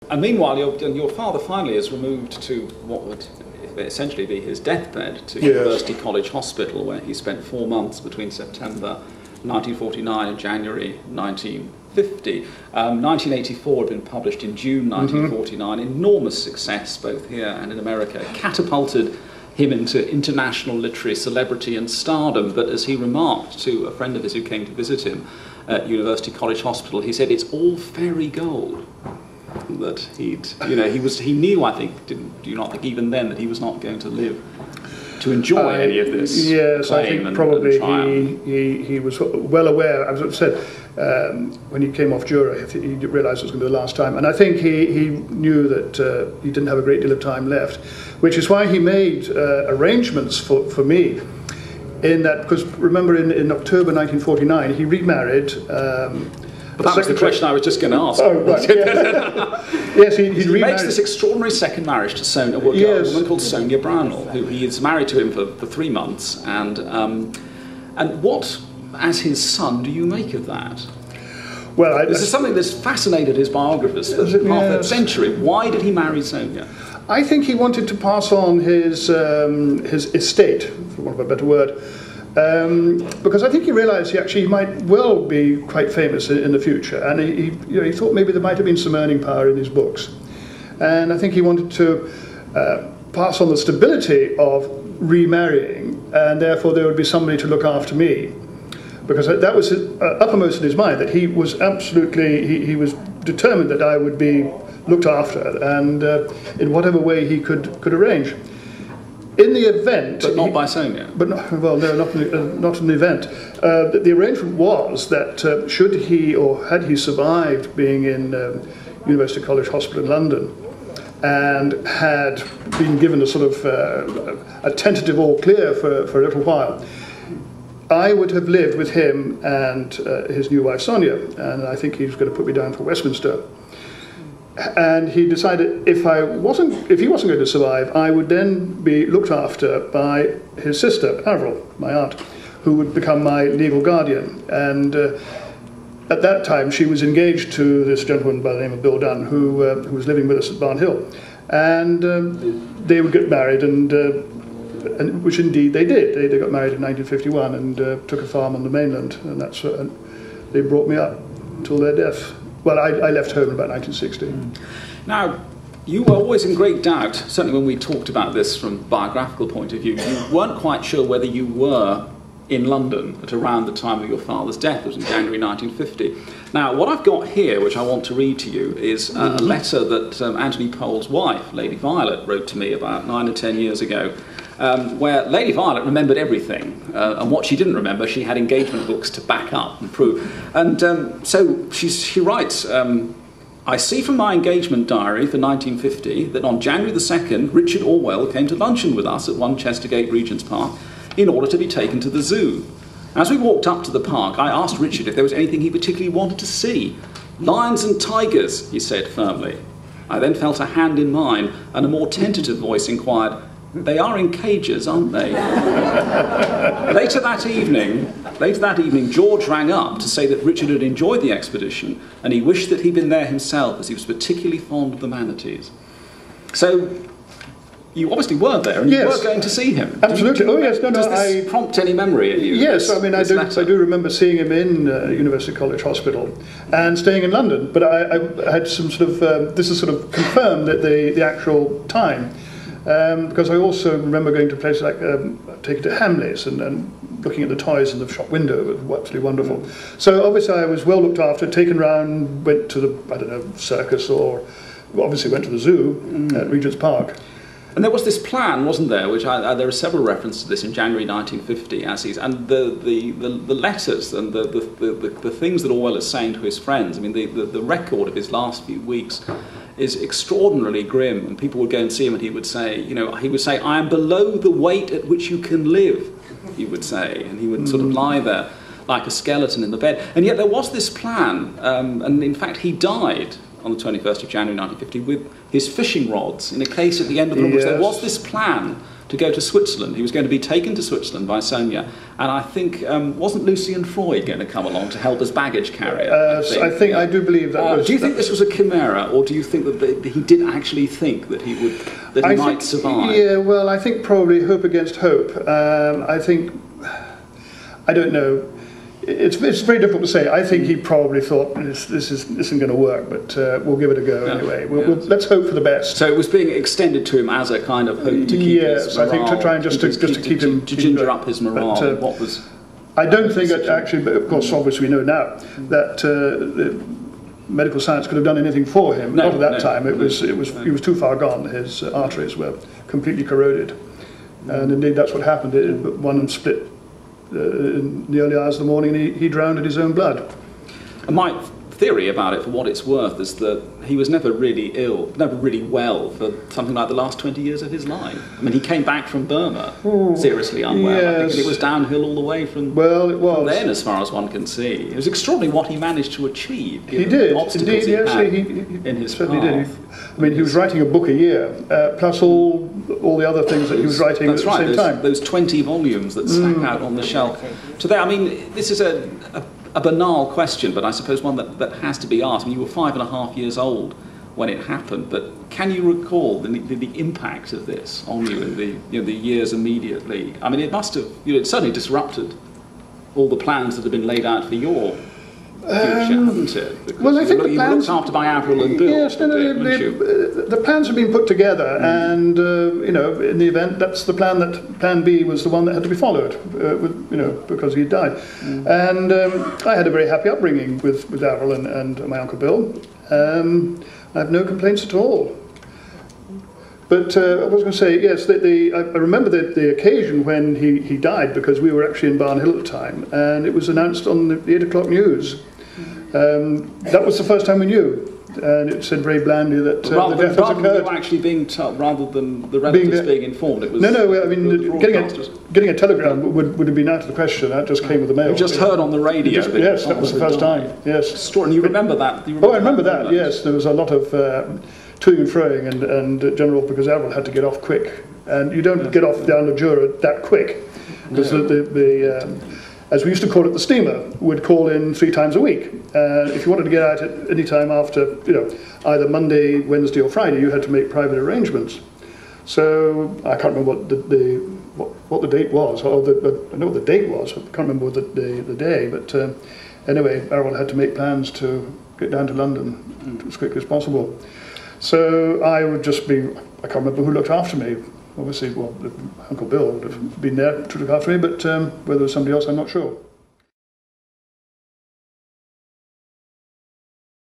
And meanwhile, your father finally is removed to what would essentially be his deathbed, to University College Hospital, where he spent 4 months between September 1949 and January 1950. 1984 had been published in June 1949. Enormous success both here and in America. It catapulted him into international literary celebrity and stardom. But as he remarked to a friend of his who came to visit him at University College Hospital, he said, "It's all fairy gold." That he knew, I think, do you not think even then, that he was not going to live to enjoy any of this? Yes, I think probably he was well aware, as I said, when he came off jury, he realised it was going to be the last time. And I think he knew that he didn't have a great deal of time left, which is why he made arrangements for me. In that, because remember in October 1949, he remarried. But that was the question I was just going to ask. Oh, right. Yes, he makes this extraordinary second marriage to Sonia, a woman called Sonia Brownell, who he is married to him for 3 months. And what, as his son, do you make of that? Well, this is something that's fascinated his biographers for half a century. Why did he marry Sonia? I think he wanted to pass on his estate, for want of a better word. Because I think he realised he might well be quite famous in the future, and he thought maybe there might have been some earning power in his books, and I think he wanted to pass on the stability of remarrying, and therefore there would be somebody to look after me, because that was uppermost in his mind, that he was absolutely he was determined that I would be looked after, and in whatever way he could arrange. In the event... But not by Sonia? But not in the event. The arrangement was that should he, or had he survived being in University College Hospital in London and had been given a sort of a tentative all clear for a little while, I would have lived with him and his new wife Sonia, and I think he was going to put me down for Westminster. And he decided if he wasn't going to survive, I would then be looked after by his sister, Avril, my aunt, who would become my legal guardian. And at that time, she was engaged to this gentleman by the name of Bill Dunn, who was living with us at Barn Hill. And they would get married, and which indeed they did. They got married in 1951 and took a farm on the mainland, and that's they brought me up until their death. Well, I left home in about 1960. Now, you were always in great doubt, certainly when we talked about this from a biographical point of view. You weren't quite sure whether you were in London at around the time of your father's death. It was in January 1950. Now, what I've got here, which I want to read to you, is a letter that Anthony Pole's wife, Lady Violet, wrote to me about 9 or 10 years ago, where Lady Violet remembered everything, and what she didn't remember, she had engagement books to back up and prove. And so she writes, I see from my engagement diary for 1950 that on January the 2nd, Richard Orwell came to luncheon with us at 1 Chestergate Regent's Park in order to be taken to the zoo. As we walked up to the park, I asked Richard if there was anything he particularly wanted to see. Lions and tigers, he said firmly. I then felt a hand in mine, and a more tentative voice inquired, they are in cages, aren't they? Later that evening, George rang up to say that Richard had enjoyed the expedition and he wished that he'd been there himself, as he was particularly fond of the manatees. So, you obviously were there, and you were going to see him. Absolutely. Does this prompt any memory at you? Yes, I mean, I do remember seeing him in University College Hospital and staying in London, but I had some sort of, this is sort of confirmed at the actual time. Because I also remember going to places like taking to Hamleys and looking at the toys in the shop window. It was absolutely wonderful. So obviously I was well looked after, taken round, went to the, circus, or obviously went to the zoo at Regent's Park. And there was this plan, wasn't there, which there are several references to this in January 1950, and the letters and the things that Orwell is saying to his friends. I mean, the record of his last few weeks is extraordinarily grim, and people would go and see him and he would say, I am below the weight at which you can live, he would say, and he would sort of lie there like a skeleton in the bed. And yet there was this plan, and in fact he died on the 21st of January 1950 with his fishing rods in a case at the end of the room. Yes. There was this plan to go to Switzerland. He was going to be taken to Switzerland by Sonia, and I think, wasn't Lucian Freud going to come along to help as baggage carrier? I do believe that was... Do you think this was a chimera, or do you think that he did actually think that he might survive? Yeah, well, I think probably hope against hope. I don't know. It's very difficult to say. I think he probably thought this isn't going to work, but we'll give it a go anyway. Let's hope for the best. So it was being extended to him as a kind of hope to keep his morale. I think to try and just to keep him... To ginger up his morale. But, what was... I don't think that actually, but of course, obviously we know now, that medical science could have done anything for him. Not at that time. He was too far gone. His arteries were completely corroded. And indeed that's what happened. One of them split in the early hours of the morning, and he drowned in his own blood. And my theory about it, for what it's worth, is that he was never really ill, never really well for something like the last 20 years of his life. I mean, he came back from Burma seriously unwell. Yes. I think it was downhill all the way from then, as far as one can see. It was extraordinary what he managed to achieve. He did. Obstacles Indeed, in his certainly path. did. I mean, he was writing a book a year, plus all the other things that he was writing at the same time. Those 20 volumes that stack out on the shelf. Today, I mean, this is a banal question, but I suppose one that has to be asked. I mean, you were 5.5 years old when it happened, but can you recall the impact of this on you in the years immediately? I mean, it must have, it certainly disrupted all the plans that had been laid out for your future, hadn't it? Because well, I think you were looked after by Avril and Bill. Yes, the plans have been put together, and in the event, that's the plan. That Plan B was the one that had to be followed, because he had died. And I had a very happy upbringing with Avril and my Uncle Bill. I have no complaints at all. But I was going to say, yes, I remember the occasion when he died, because we were actually in Barn Hill at the time, and it was announced on the 8 o'clock news. That was the first time we knew, and it said very blandly that the death has occurred. Rather than actually being told, rather than the relatives being informed, it was... No, I mean, getting a telegram would have been out of the question. That just came with the mail. You just heard on the radio. Yes, that was the first time, yes. And you remember that? I remember that, yes. There was a lot of toing and froing, and General, because Avril had to get off quick. And you don't get off down the Jura that quick, because as we used to call it, the steamer would call in 3 times a week. If you wanted to get out at any time after, either Monday, Wednesday, or Friday, you had to make private arrangements. So I can't remember what the date was. I know what the date was. I can't remember the day. But anyway, Avril had to make plans to get down to London as quickly as possible. So I would just be. I can't remember who looked after me. Obviously, Uncle Bill would have been there to look after me, but whether it was somebody else, I'm not sure.